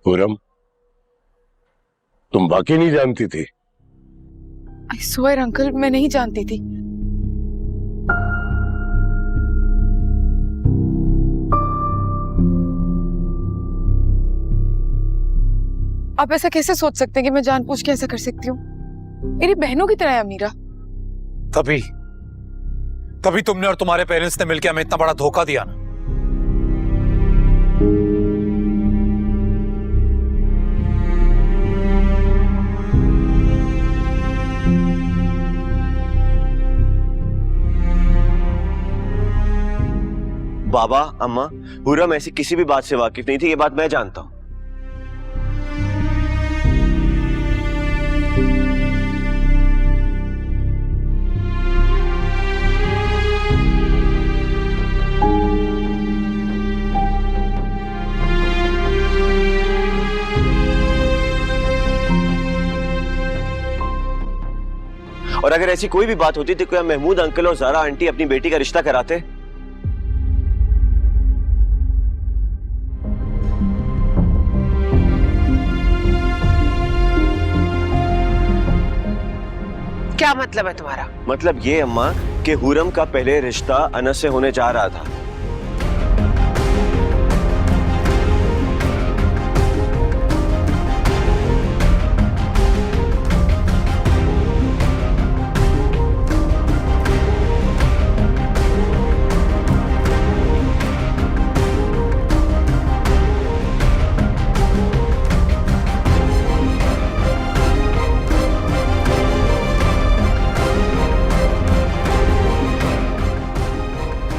पूरम, तुम वाकई नहीं जानती थी? आई स्वेयर अंकल, मैं नहीं जानती थी। आप ऐसा कैसे सोच सकते हैं कि मैं जानबूझ के ऐसा कर सकती हूँ? मेरी बहनों की तरह है अमीरा। तभी तुमने और तुम्हारे पेरेंट्स ने मिलकर हमें इतना बड़ा धोखा दिया ना। बाबा, अम्मा, पूरम ऐसी किसी भी बात से वाकिफ नहीं थी, ये बात मैं जानता हूं। और अगर ऐसी कोई भी बात होती तो क्या महमूद अंकल और ज़ारा आंटी अपनी बेटी का रिश्ता कराते? क्या मतलब है तुम्हारा? मतलब ये अम्मा कि हुरम का पहले रिश्ता अनस से होने जा रहा था।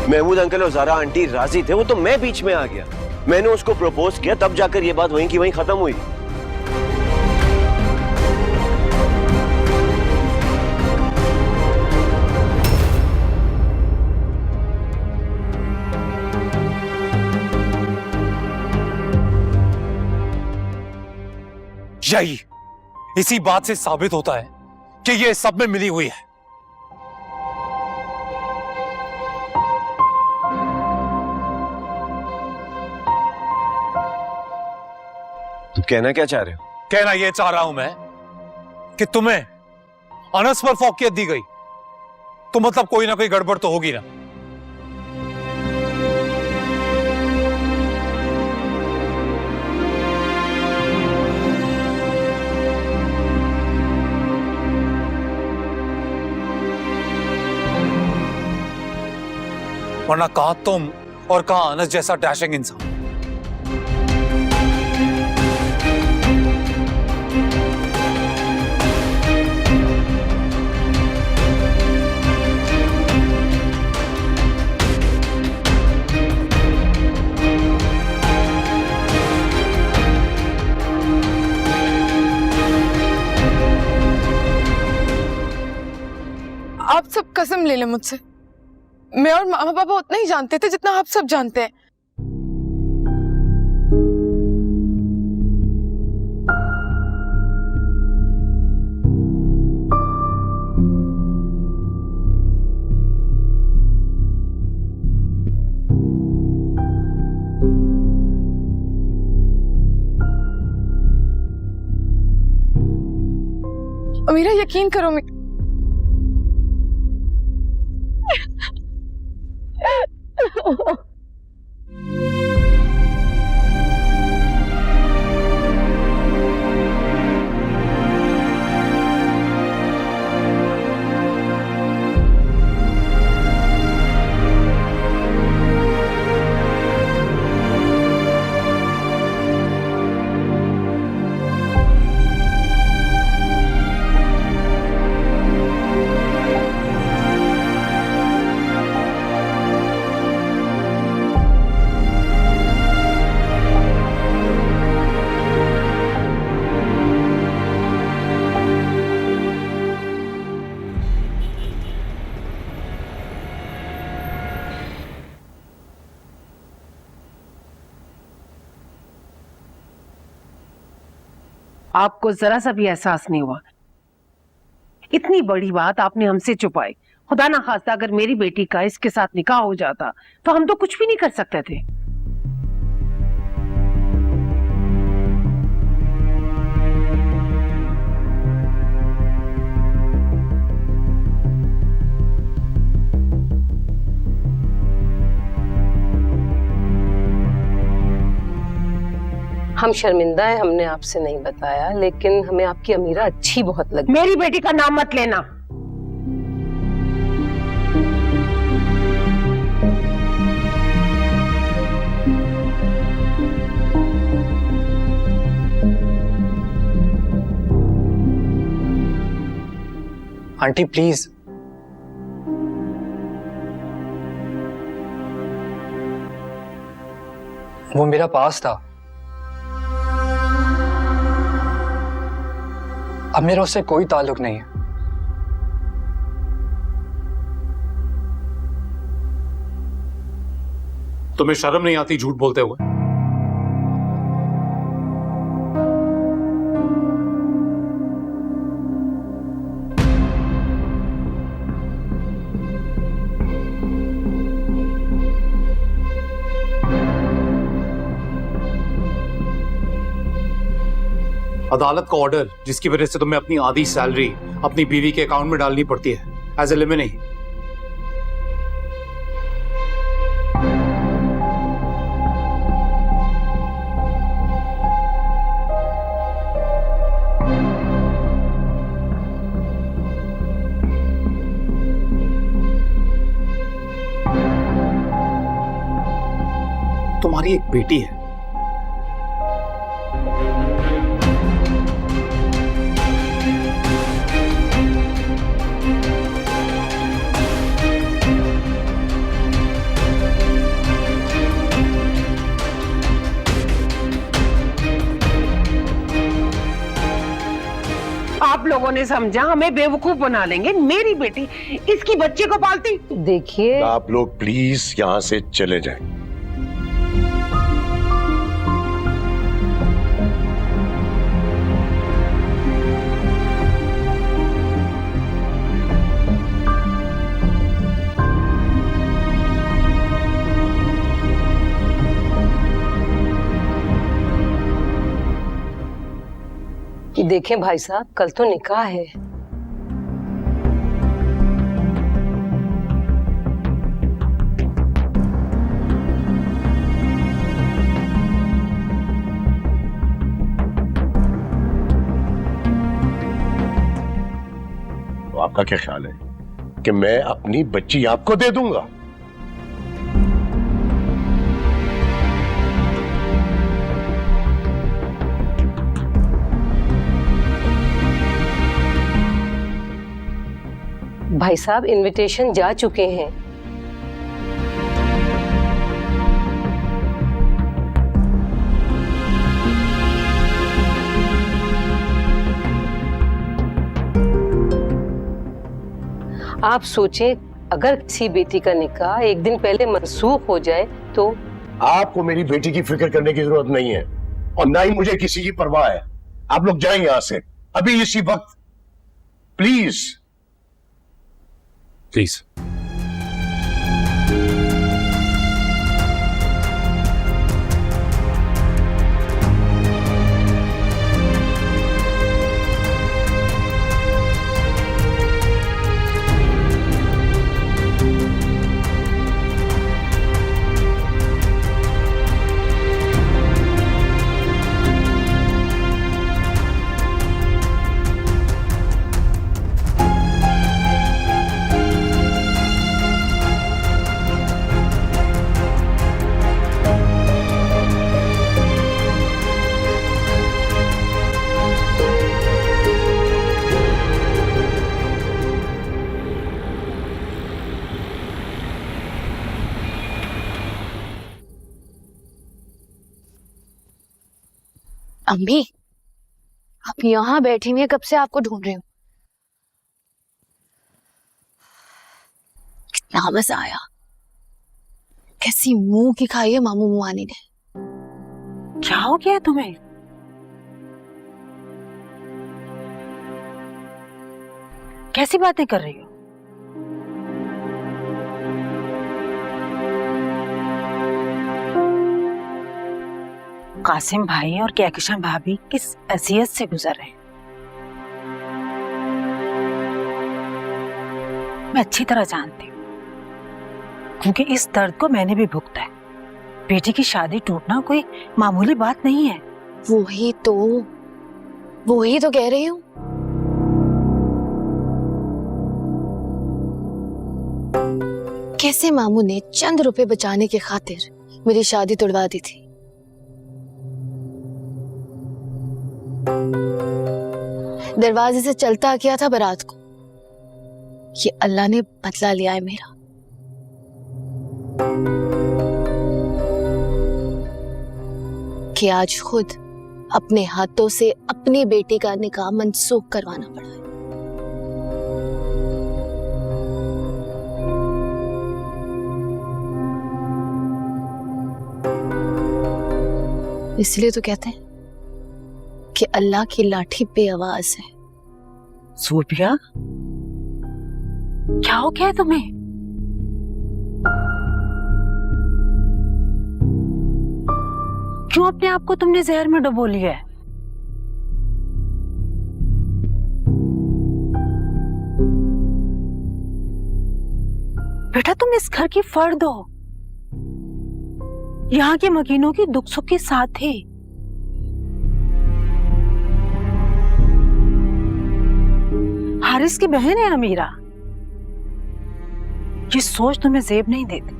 महमूद अंकल और ज़ारा आंटी राजी थे, वो तो मैं बीच में आ गया। मैंने उसको प्रपोज किया, तब जाकर ये बात वहीं की वहीं खत्म हुई। यही इसी बात से साबित होता है कि ये सब में मिली हुई है। तुम कहना क्या चाह रहे हो? कहना यह चाह रहा हूं मैं कि तुम्हें अनस पर फौकियत दी गई, तो मतलब कोई ना कोई गड़बड़ तो होगी ना। वरना कहां तुम और कहां अनस जैसा डैशिंग इंसान। आप सब कसम ले लें मुझसे, मैं और मामा पापा उतना ही जानते थे जितना आप सब जानते हैं। मेरा यकीन करो, आपको जरा सा भी एहसास नहीं हुआ? इतनी बड़ी बात आपने हमसे छुपाई। खुदा ना खास्ता अगर मेरी बेटी का इसके साथ निकाह हो जाता तो हम तो कुछ भी नहीं कर सकते थे। हम शर्मिंदा हैं, हमने आपसे नहीं बताया, लेकिन हमें आपकी अमीरा अच्छी बहुत लगी। मेरी बेटी का नाम मत लेना। आंटी प्लीज, वो मेरा पास था, अब मेरा उससे कोई ताल्लुक नहीं है। तुम्हें शर्म नहीं आती झूठ बोलते हुए? अदालत का ऑर्डर जिसकी वजह से तुम्हें अपनी आधी सैलरी अपनी बीवी के अकाउंट में डालनी पड़ती है एज ए लिमिट नहीं। तुम्हारी एक बेटी है, आप लोगों ने समझा हमें बेवकूफ बना लेंगे। मेरी बेटी इसकी बच्चे को पालती। देखिए, आप लोग प्लीज यहां से चले जाएं। देखें भाई साहब, कल तो निकाह है। तो आपका क्या ख्याल है कि मैं अपनी बच्ची आपको दे दूंगा? भाई साहब, इनविटेशन जा चुके हैं। आप सोचें, अगर किसी बेटी का निकाह एक दिन पहले मनसूख हो जाए तो? आपको मेरी बेटी की फिक्र करने की जरूरत नहीं है और ना ही मुझे किसी की परवाह है। आप लोग जाएं यहां से अभी इसी वक्त, प्लीज। प्लीज। अम्मी, आप यहाँ बैठी हुई हैं, कब से आपको ढूंढ रही हूँ। कितना मजा आया, कैसी मुंह की खाई है मामू मुआनी ने। क्या हो गया तुम्हें? कैसी बातें कर रही हो? कासिम भाई और कहकशां भाभी किस अजियत से गुजर रहे हैं, मैं अच्छी तरह जानती हूँ, क्योंकि इस दर्द को मैंने भी भुगता है। बेटी की शादी टूटना कोई मामूली बात नहीं है। वही तो कह रही हूँ। कैसे मामू ने चंद रुपए बचाने की खातिर मेरी शादी तुड़वा दी थी। दरवाजे से चलता किया था बारात को। ये अल्लाह ने बदला लिया है मेरा। कि आज खुद अपने हाथों से अपनी बेटी का निकाह मनसूख करवाना पड़ा है। इसलिए तो कहते हैं कि अल्लाह की लाठी बेआवाज है। सूफिया, क्या हो गया है तुम्हें? क्यों अपने आप को तुमने जहर में डुबो लिया है? बेटा, तुम इस घर की फर्द हो, यहाँ के मकीनों की दुख सुख के साथ ही। हारिस की बहन है अमीरा। ये सोच तुम्हें जेब नहीं देती।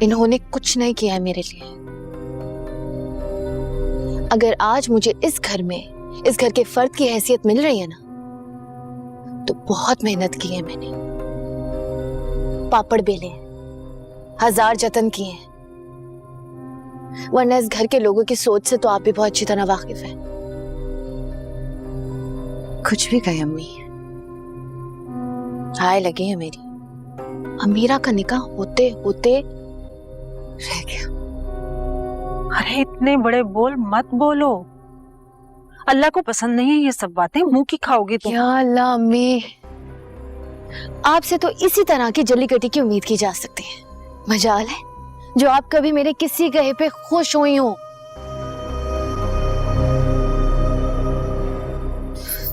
इन्होंने कुछ नहीं किया है मेरे लिए। अगर आज मुझे इस घर में इस घर के फर्द की हैसियत मिल रही है ना, तो बहुत मेहनत की है मैंने। पापड़ बेले हैं, 1000 जतन किए हैं, वरना इस घर के लोगों की सोच से तो आप भी बहुत अच्छी तरह वाकिफ हैं। कुछ भी कहे अम्मी, हाय लगी है मेरी। अमीरा का निकाह होते होते रह गया। अरे इतने बड़े बोल मत बोलो, अल्लाह को पसंद नहीं है ये सब बातें। मुंह की खाओगी तुम। या अल्लाह अम्मी, आपसे तो इसी तरह की जल्ली कटी की उम्मीद की जा सकती है। मजाल है जो आप कभी मेरे किसी कहे पे खुश हुई हो।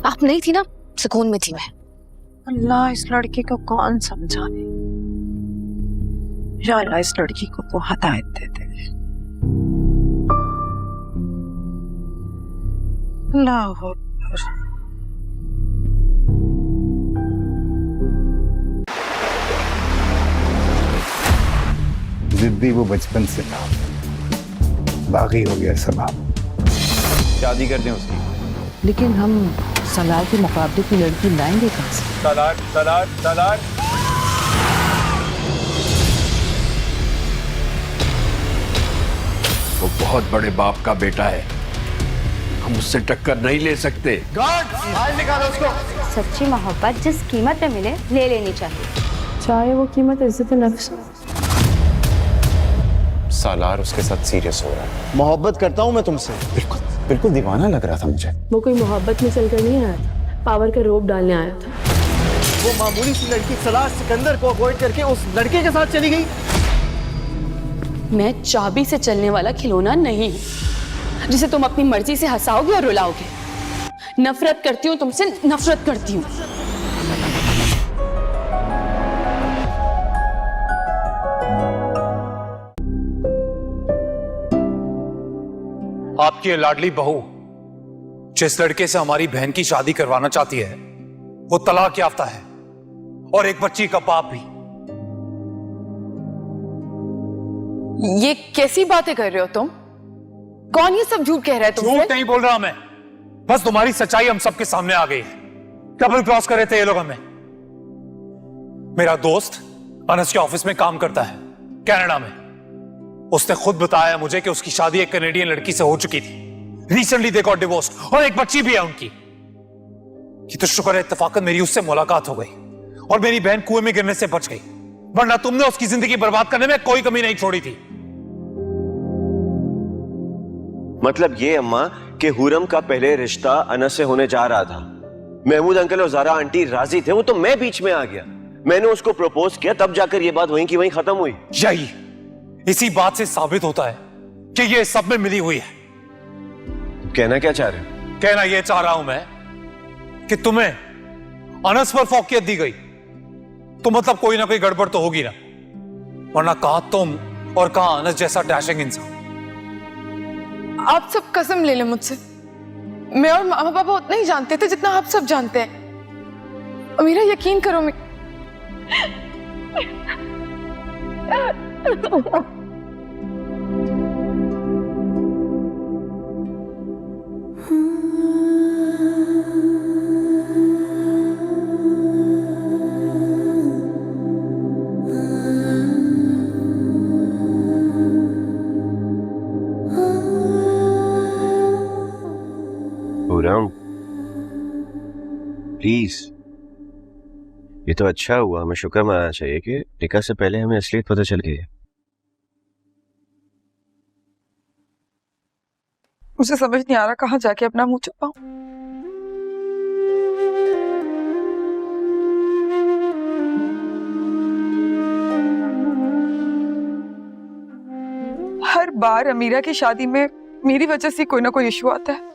आप नहीं थी ना, सुकून में थी मैं। अल्लाह इस लड़की को कौन समझाने। या अल्लाह इस लड़की को तो हदायत दे दे। अल्लाह अकबर। जिद्दी वो बचपन से था, बागी हो गया स्वभाव। शादी कर दें उसकी। लेकिन हम सलार के मुकाबले की लड़की लाएंगे कहाँ से? सलार वो बहुत बड़े बाप का बेटा है, हम उससे टक्कर नहीं ले सकते। सच्ची मोहब्बत जिस कीमत में मिले ले लेनी चाहिए, चाहे वो कीमत इज्जत नफ्स। सालार उसके साथ सीरियस हो रहा है। मोहब्बत करता हूँ मैं तुमसे। बिल्कुल दीवाना लग रहा था मुझे। वो कोई मोहब्बत में चलकर नहीं आया था, पावर का रोब डालने आया था। वो मामूली सी लड़की सलार सिकंदर को अवॉइड करके उस लड़के के साथ चली गई। मैं चाबी से चलने वाला खिलौना नहीं हूँ जिसे तुम अपनी मर्जी से हंसाओगे और रुलाओगे। नफरत करती हूँ तुमसे, नफरत करती हूँ। आपकी ये लाडली बहू जिस लड़के से हमारी बहन की शादी करवाना चाहती है वो तलाक याफ्ता है और एक बच्ची का बाप भी। ये कैसी बातें कर रहे हो तुम? कौन ये सब झूठ कह रहा है तुमसे? झूठ नहीं बोल रहा मैं, बस तुम्हारी सच्चाई हम सबके सामने आ गई है। डबल क्रॉस कर रहे थे ये लोग हमें। मेरा दोस्त अनस के ऑफिस में काम करता है कनाडा में। उसने खुद बताया मुझे कि उसकी शादी एक कनेडियन लड़की से हो चुकी थी। रिसेंटली दे गॉट डिवोर्स और एक बच्ची भी है उनकी। ये तो शुक्र है इत्तेफाकन मेरी उससे मुलाकात हो गई और मेरी बहन कुएं में गिरने से बच गई, वरना तुमने उसकी जिंदगी बर्बाद करने में कोई कमी नहीं छोड़ी थी। मतलब ये अम्मा कि हुरम का पहले रिश्ता अनस से होने जा रहा था। महमूद अंकल और ज़ारा आंटी राजी थे, वो तो मैं बीच में आ गया। मैंने उसको प्रपोज किया, तब जाकर ये बात वहीं की वहीं खत्म हुई। यही इसी बात से साबित होता है कि ये सब में मिली हुई है। कहना क्या चाह रहे हो? कहना यह चाह रहा हूं मैं कि तुम्हें अनस पर फौकियत दी गई तो मतलब कोई ना कोई गड़बड़ तो होगी ना, वरना कहां तुम और कहां अनस जैसा डैशिंग इंसान। आप सब कसम ले लें मुझसे, मैं और मामा पापा उतना ही जानते थे जितना आप सब जानते हैं। और मेरा यकीन करो, प्लीज, ये तो अच्छा हुआ, हमें शुक्र मनाना चाहिए कि निकाह से पहले हमें असलियत पता चल गई है। मुझे समझ नहीं आ रहा कहाँ जाके अपना मुंह छुपाऊं। हर बार अमीरा की शादी में मेरी वजह से कोई ना कोई इशू आता है।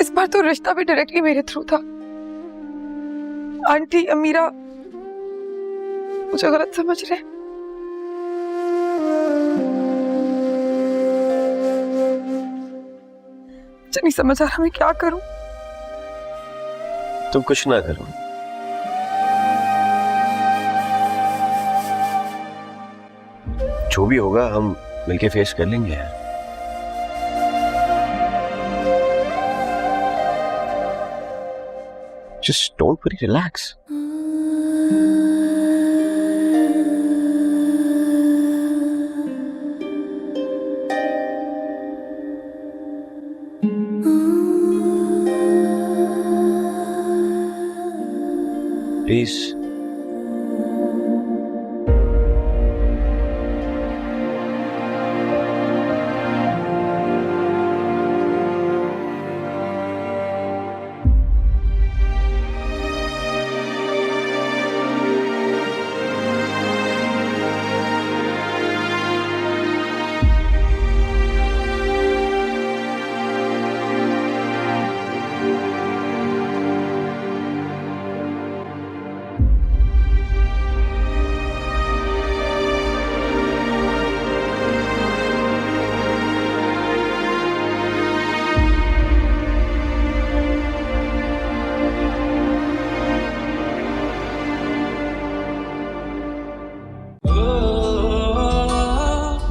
इस बार तो रिश्ता भी डायरेक्टली मेरे थ्रू था। आंटी अमीरा मुझे गलत समझ रहे। मुझे नहीं समझ आ रहा मैं क्या करूं। तुम कुछ ना करो, जो भी होगा हम मिलके फेस कर लेंगे यार। Just don't worry, relax. Please.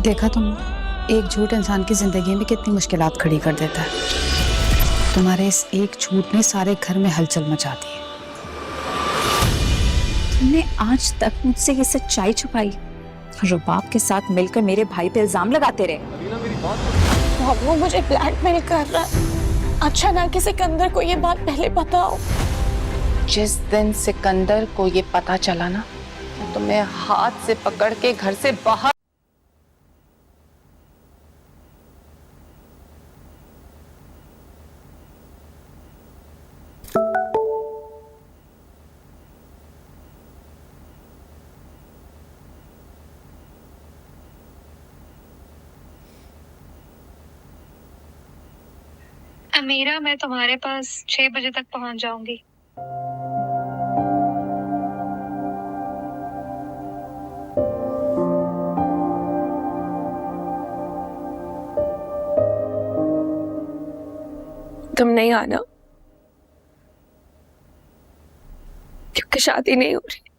देखा तुम, एक झूठ इंसान की जिंदगी में कितनी मुश्किलात खड़ी कर देता है। तुम्हारे इस एक झूठ ने सारे घर में हलचल मचा दी। तुमने आज तक मुझसे ये सच्चाई छुपाई और रुबाब के साथ मिलकर मेरे भाई पे इल्जाम लगाते रहे। वो मुझे ब्लैकमेल कर रहा है। अच्छा ना कि सिकंदर को ये बात पहले पता हो। जिस दिन सिकंदर को ये पता चला ना, तो मैं हाथ से पकड़ के घर से बाहर। अमीरा, मैं तुम्हारे पास 6 बजे तक पहुंच जाऊंगी। तुम नहीं आना क्योंकि शादी नहीं हो रही।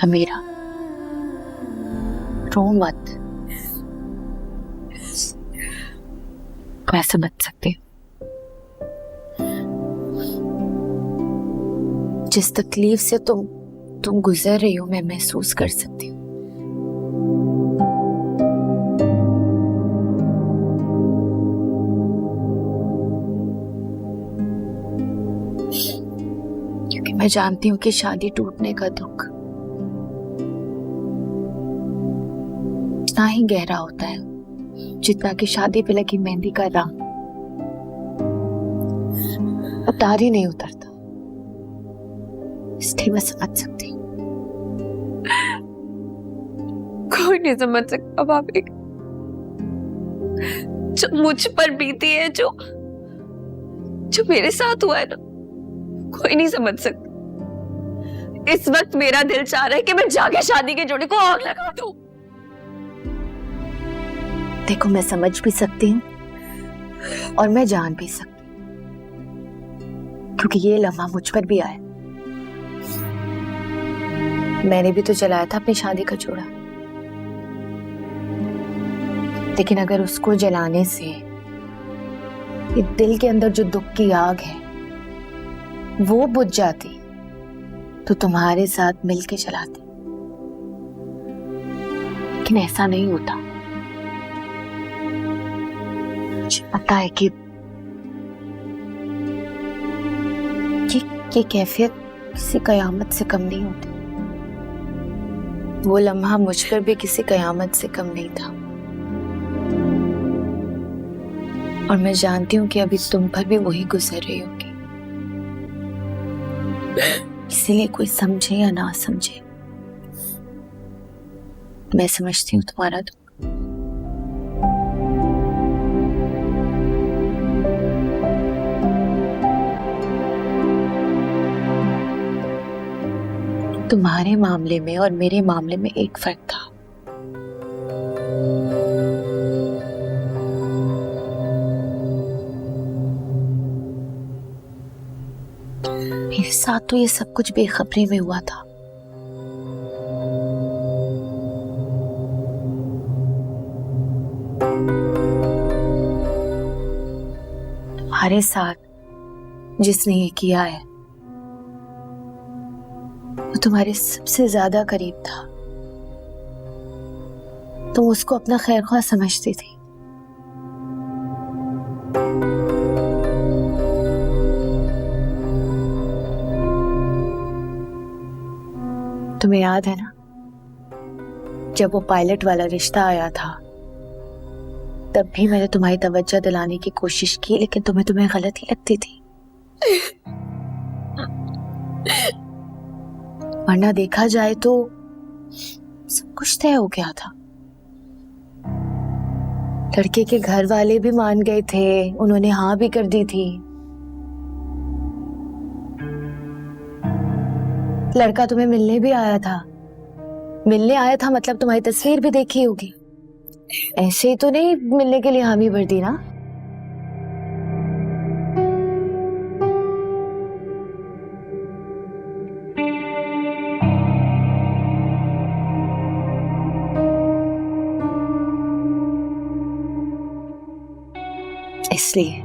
अमीरा, रो मत, कैसे बच सकती। जिस तकलीफ से तुम गुजर रही हो मैं महसूस कर सकती हूँ। मैं जानती हूँ कि शादी टूटने का दुख इतना ही गहरा होता है जितना कि शादी पे लगी मेहंदी का रंग उतार ही नहीं उतरता। इसलिए मैं समझ सकती हूँ। कोई नहीं समझ सकता भाभी, जो मुझ पर बीती है, जो मेरे साथ हुआ है ना, कोई नहीं समझ सकता। इस वक्त मेरा दिल चाह रहा है कि मैं जाके शादी के जोड़े को आग लगा दूं। देखो, मैं समझ भी सकती हूँ और मैं जान भी सकती हूँ, क्योंकि ये लम्हा मुझ पर भी आया। मैंने भी तो जलाया था अपनी शादी का जोड़ा, लेकिन अगर उसको जलाने से ये दिल के अंदर जो दुख की आग है वो बुझ जाती तो तुम्हारे साथ मिलके जलाती। लेकिन ऐसा नहीं होता। मुझे पता है कि ये कैफियत किसी कयामत से कम नहीं होती। वो लम्हा मुझ पर भी किसी कयामत से कम नहीं था। और मैं जानती हूँ कि अभी तुम पर भी वही गुजर रही होगी। इसीलिए कोई समझे या ना समझे, मैं समझती हूँ तुम्हारा दुख। तुम्हारे मामले में और मेरे मामले में एक फर्क था। मेरे साथ तो ये सब कुछ बेखबरी में हुआ था। तुम्हारे साथ जिसने ये किया है वो तुम्हारे सबसे ज्यादा करीब था। तुम उसको अपना खैरख्वाह समझती थी। तुम्हें याद है ना, जब वो पायलट वाला रिश्ता आया था तब भी मैंने तुम्हारी तवज्जो दिलाने की कोशिश की, लेकिन तुम्हें गलत ही लगती थी। वरना देखा जाए तो सब कुछ तय हो गया था। लड़के के घर वाले भी मान गए थे, उन्होंने हाँ भी कर दी थी। लड़का तुम्हें मिलने भी आया था। मिलने आया था मतलब तुम्हारी तस्वीर भी देखी होगी। ऐसे ही तो नहीं मिलने के लिए हामी भर दी ना। इसलिए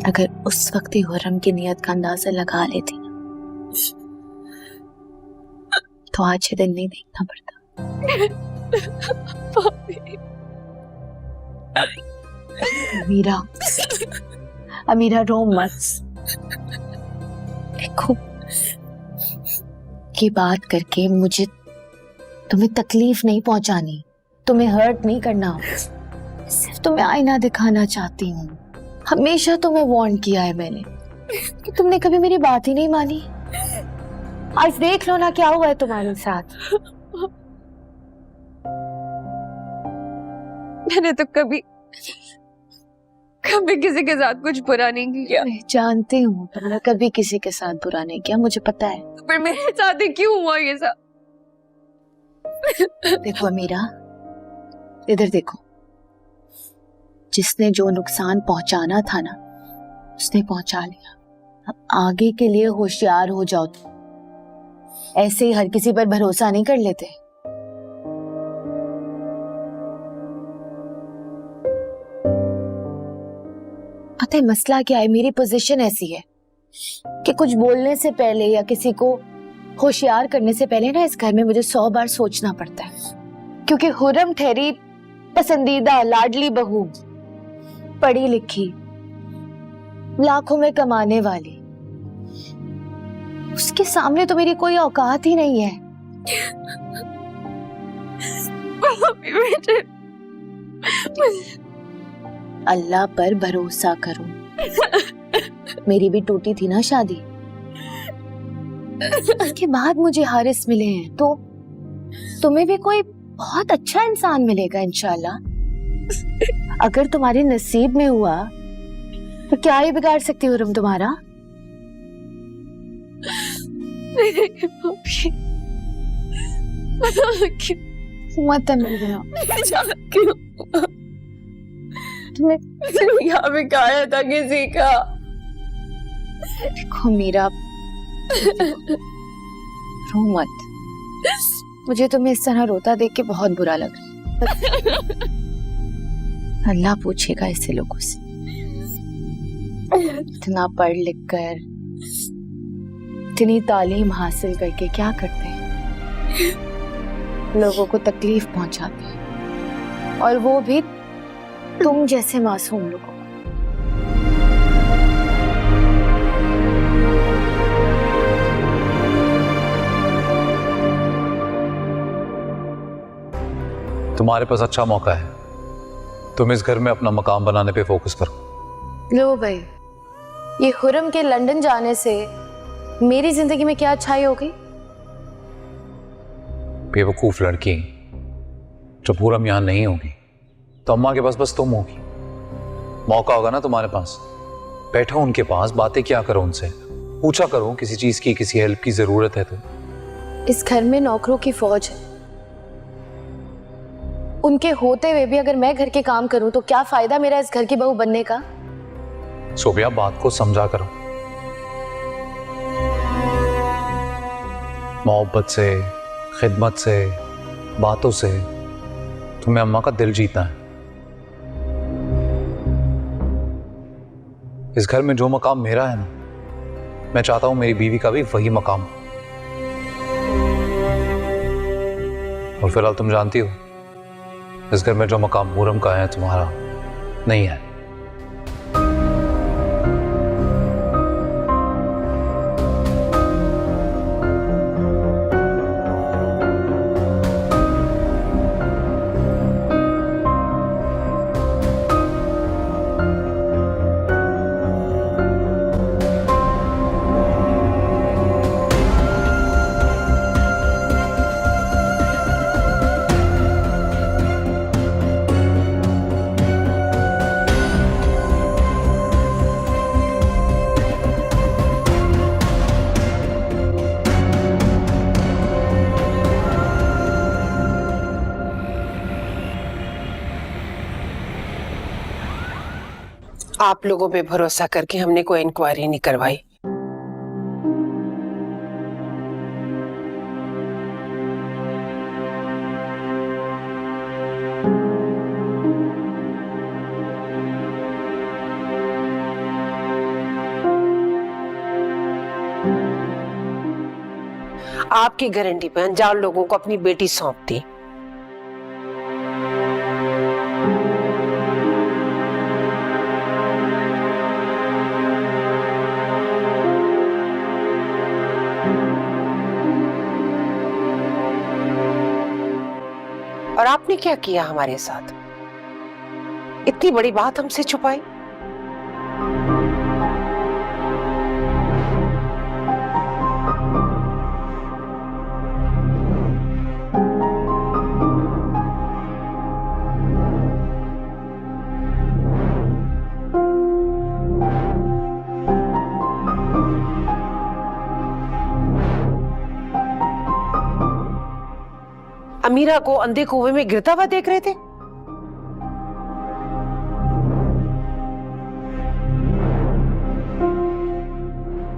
अगर उस वक्त ही हुर्रम की नियत का अंदाजा लगा लेती ना तो आज ये दिन नहीं देखना पड़ता। अमीरा रो मत। देखो, ये बात करके मुझे तुम्हें तकलीफ नहीं पहुंचानी, तुम्हें हर्ट नहीं करना, सिर्फ तुम्हें आईना दिखाना चाहती हूँ। हमेशा तुम्हें वार्न किया है मैंने कि तुमने कभी मेरी बात ही नहीं मानी। आज देख लो ना क्या हुआ है तुम्हारे साथ। मैंने तो कभी किसी के साथ कुछ बुरा नहीं किया। मैं जानती हूँ तुमने कभी किसी के साथ बुरा नहीं किया, मुझे पता है। तो फिर मेरे साथ ही क्यों हुआ ये सब? देखो अमीरा, इधर देखो। जिसने जो नुकसान पहुंचाना था ना उसने पहुंचा लिया। अब आगे के लिए होशियार हो जाओ। ऐसे ही हर किसी पर भरोसा नहीं कर लेते। पता है मसला क्या है? मेरी पोजीशन ऐसी है कि कुछ बोलने से पहले या किसी को होशियार करने से पहले ना इस घर में मुझे 100 बार सोचना पड़ता है। क्योंकि हुर्रम ठहरी पसंदीदा लाडली बहू, पढ़ी लिखी, लाखों में कमाने वाली, उसके सामने तो मेरी कोई औकात ही नहीं है। अल्लाह पर भरोसा करो। मेरी भी टूटी थी ना शादी, उसके बाद मुझे हारिस मिले हैं, तो तुम्हें भी कोई बहुत अच्छा इंसान मिलेगा इंशाल्लाह। अगर तुम्हारे नसीब में हुआ तो क्या ही बिगाड़ सकती हो तुम तुम्हारा। मत तुम्हें क्या बिगाड़ा था किसी का। देखो मीरा, रो मत। मुझे तुम्हें इस तरह रोता देख के बहुत बुरा लग रहा है। अल्लाह पूछेगा ऐसे लोगों से। इतना पढ़ लिख कर, इतनी तालीम हासिल करके क्या करते हैं? लोगों को तकलीफ पहुंचाते हैं, और वो भी तुम जैसे मासूम लोगों को। तुम्हारे पास अच्छा मौका है, तुम इस घर में अपना मकाम बनाने पे फोकस करो। लो भाई, ये खुरम के लंदन जाने से मेरी जिंदगी में क्या अच्छाई हो गई? बेवकूफ लड़की, जब पूरम यहां नहीं होगी तो अम्मा के पास बस तुम होगी। मौका होगा ना तुम्हारे पास, बैठो उनके पास, बातें क्या करो उनसे, पूछा करो किसी चीज की, किसी हेल्प की जरूरत है तो। इस घर में नौकरों की फौज है, उनके होते हुए भी अगर मैं घर के काम करूं तो क्या फायदा मेरा इस घर की बहू बनने का? सोबिया, बात को समझा करो, मोहब्बत से, खिदमत से, बातों से तुम्हें अम्मा का दिल जीतना है। इस घर में जो मकाम मेरा है ना, मैं चाहता हूं मेरी बीवी का भी वही मकाम हो। और फिलहाल तुम जानती हो, इस घर में जो मकाम मुरम का है तुम्हारा नहीं है। आप लोगों पे भरोसा करके हमने कोई इंक्वायरी नहीं करवाई। आपकी गारंटी पे अनजान लोगों को अपनी बेटी सौंप दी। और आपने क्या किया हमारे साथ? इतनी बड़ी बात हमसे छुपाई। अमीरा को अंधे कुएं में गिरता हुआ देख रहे थे।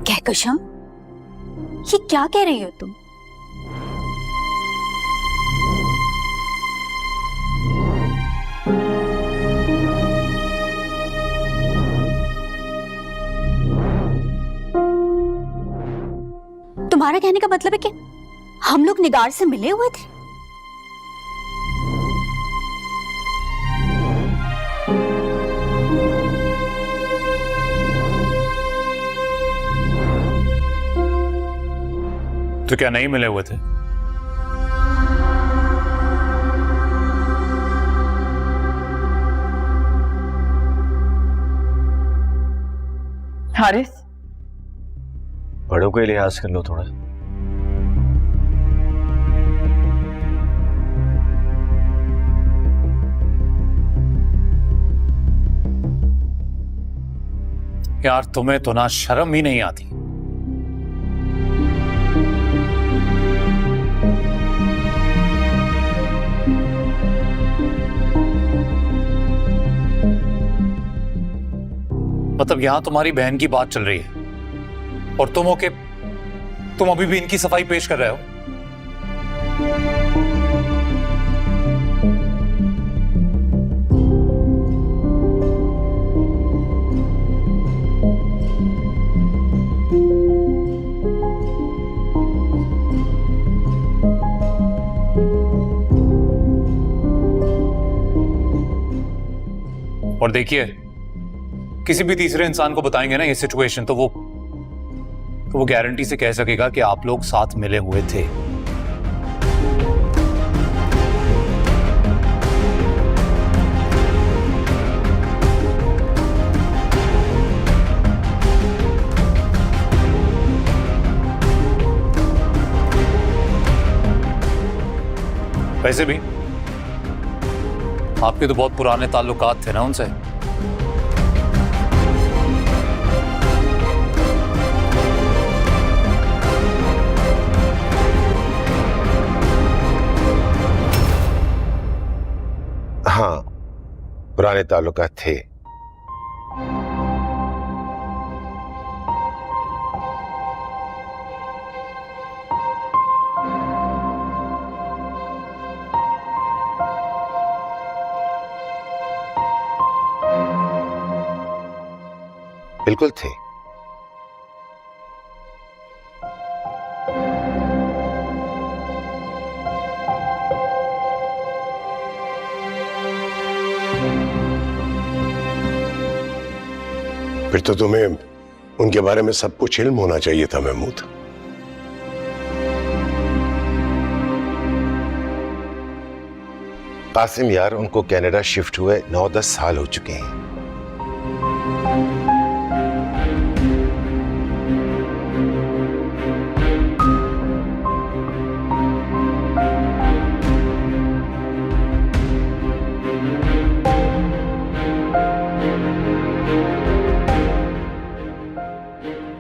कहकशम, ये क्या कह रही हो तुम? तुम्हारा कहने का मतलब है कि हम लोग निगार से मिले हुए थे? तो क्या नहीं मिले हुए थे? हारिस, बड़ों को ही लिहाज कर लो थोड़ा। यार तुम्हें तो ना शर्म ही नहीं आती। मतलब यहां तुम्हारी बहन की बात चल रही है और तुम अभी भी इनकी सफाई पेश कर रहे हो। और देखिए, किसी भी तीसरे इंसान को बताएंगे ना ये सिचुएशन, तो वो गारंटी से कह सकेगा कि आप लोग साथ मिले हुए थे। वैसे भी आपके तो बहुत पुराने ताल्लुकात थे ना उनसे। हाँ, पुराने ताल्लुकात थे। बिल्कुल थे। फिर तो तुम्हें उनके बारे में सब कुछ इल्म होना चाहिए था महमूद। कासिम यार, उनको कनाडा शिफ्ट हुए 9-10 साल हो चुके हैं।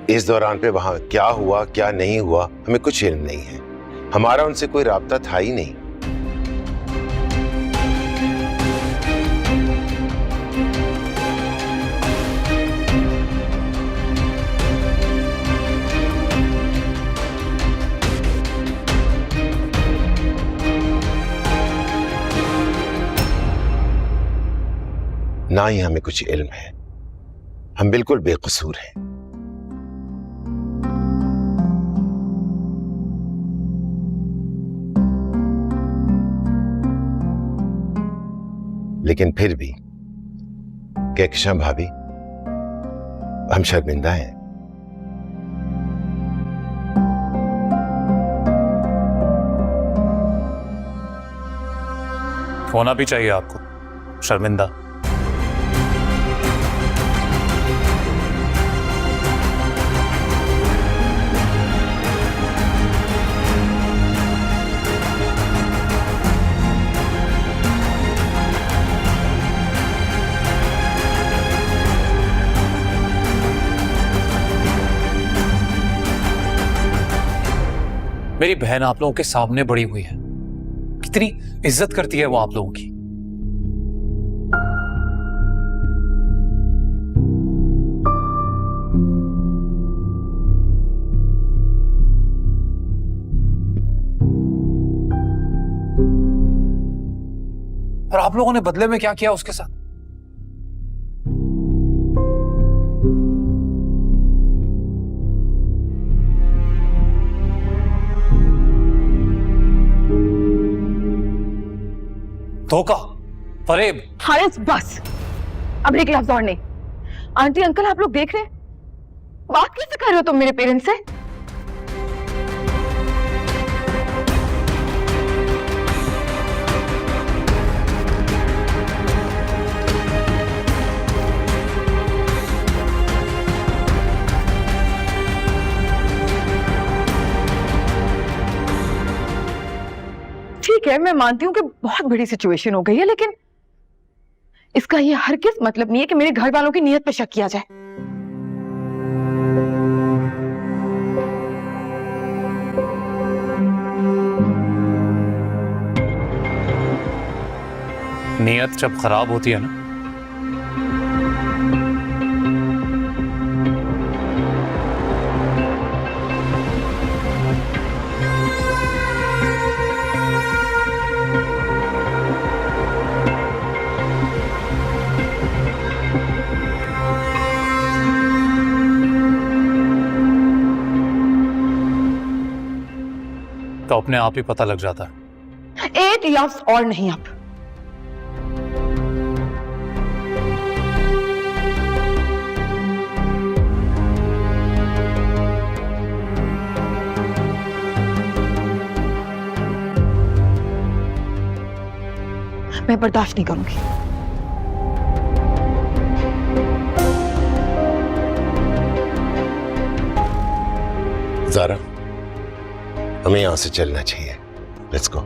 इस दौरान पे वहां क्या हुआ क्या नहीं हुआ हमें कुछ इल्म नहीं है। हमारा उनसे कोई राब्ता था ही नहीं। ना ही हमें कुछ इल्म है। हम बिल्कुल बेकसूर हैं। लेकिन फिर भी कहकशां भाभी, हम शर्मिंदा हैं। होना भी चाहिए आपको शर्मिंदा। मेरी बहन आप लोगों के सामने बड़ी हुई है, कितनी इज्जत करती है वो आप लोगों की। और आप लोगों ने बदले में क्या किया उसके साथ? धोखा, फरेब। हारिस, बस अब एक लफ्ज और नहीं। आंटी अंकल आप लोग देख रहे हैं, बात कैसे कर रहे हो तुम मेरे पेरेंट्स से? है, मैं मानती हूँ कि बहुत बड़ी सिचुएशन हो गई है, लेकिन इसका ये हरगिज़ मतलब नहीं है कि मेरे घर वालों की नीयत पे शक किया जाए। नीयत जब खराब होती है ना, तो अपने आप ही पता लग जाता है। एक लफ्ज और नहीं अब। मैं बर्दाश्त नहीं करूंगी। ज़ारा, हमें यहां से चलना चाहिए। Let's go.